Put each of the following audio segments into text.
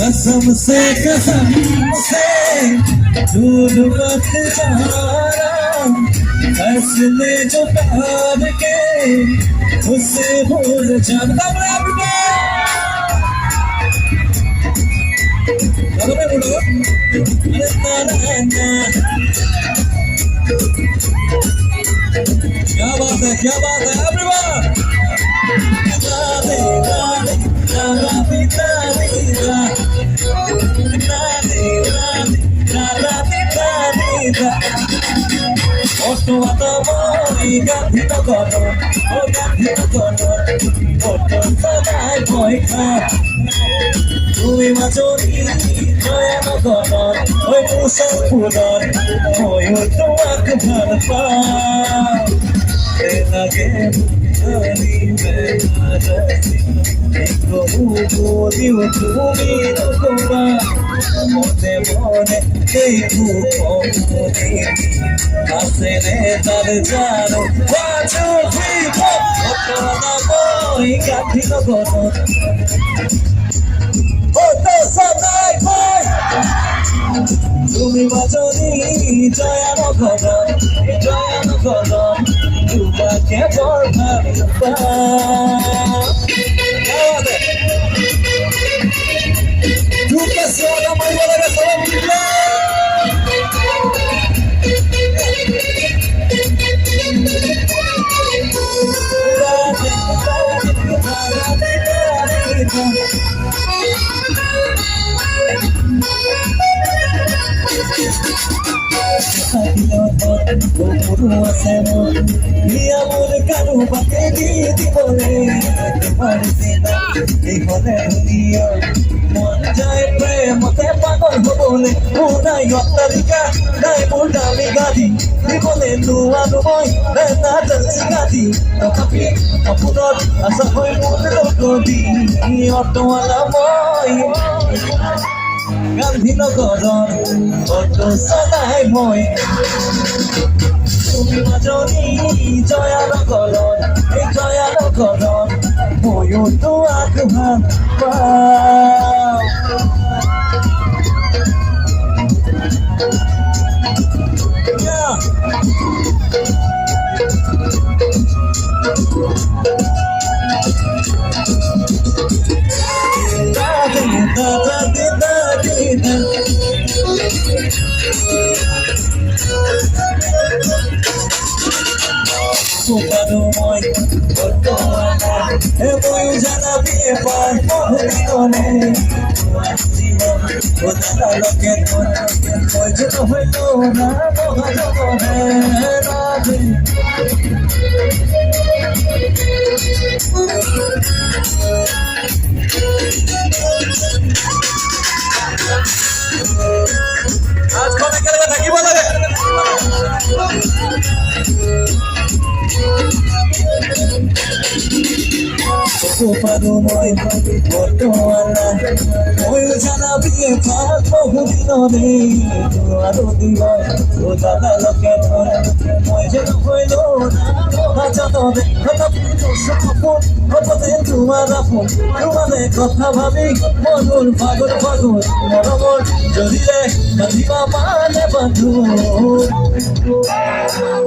कसम से झूठ मत जाना, फैसले जो प्यार के उससे भूल जाना। क्या बात है, क्या बात है एवरीवन। তুমি মাজনী জয়ানগৰৰ ঐ কুশল ফুলৰ ময়ো তোমাক ভাল পাওঁ লাগে বলিও তুমি নকবা মনে মনে দেখো কমনি আছেনে তার জানো বাজু ফিব অতনা মই গান্ধীনগৰত তুমি মাজনী জয়ানগৰৰ তোমাকে বৰ ভাল পাওঁ। Nunca se haga más de la familia. Mi amor caro pa' que te volé, te parece hijo de Dios. মন যায় প্রেমতে পাগল হবলে নাই অট্টালিকা নাই মোৰ দামী গাড়ী জীৱনে নোৱাৰো মই নাজান চিগাৰী তথাপি সপোনত আশা হৈ মোৰ লগৰী অটৱালা মই গান্ধীনগৰৰ অটো চলাই মই তুমি মাজনী জয়ানগৰৰ এই জয়ানগৰৰ ময়ো তোমাক ভাল পাওঁ। মই ময়ো জানাবি এবাৰ বহুদিনলে লগে মই যে নহৈল না মহাজনহে ৰাধে আজখন একেলগে থাকিব লাগে। পাৰো মই বৰ্তমানা ময়ো জানাবি ভাল বহুদিনলে আৰু দিব দাদালকে ধৰে মই যে নহৈল নাজানলে সপোন সপোনে তোমাৰ আপোন তোমালে কথা ভাবি মনুৰ পাগল পাগল মৰমৰ জৰিৰে বান্ধিবা মানে বান্ধো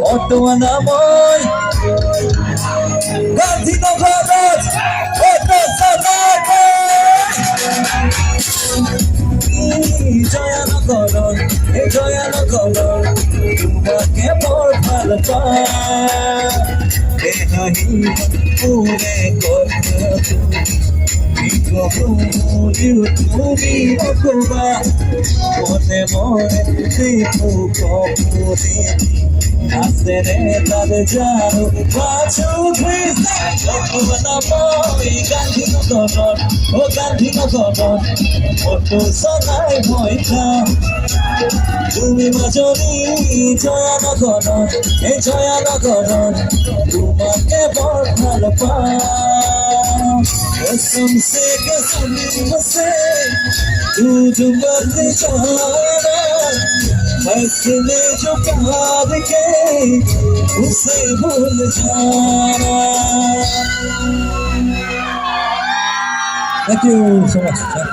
বৰ্তমানা মই গান্ধীনগৰত জয়ানগৰৰ এই জয়ানগৰৰ তোমাকে বৰ ভাল পাওঁ হাঁহি পুৰে তুমি নকবা মনে মনে দেখো কমনি আছেনে তার জানো বাজু অটৱালা মই গান্ধীনগৰৰ ও গান্ধীনগৰত অটো চলাই মই যাওঁ তুমি মাজনী জয়ানগৰত এই জয়ানগৰত তোমাকে বৰ ভাল পাওঁ। कसम से झूठ मत जाना, फैसले जो प्यार के उसे भूल जाना। Thank you so much.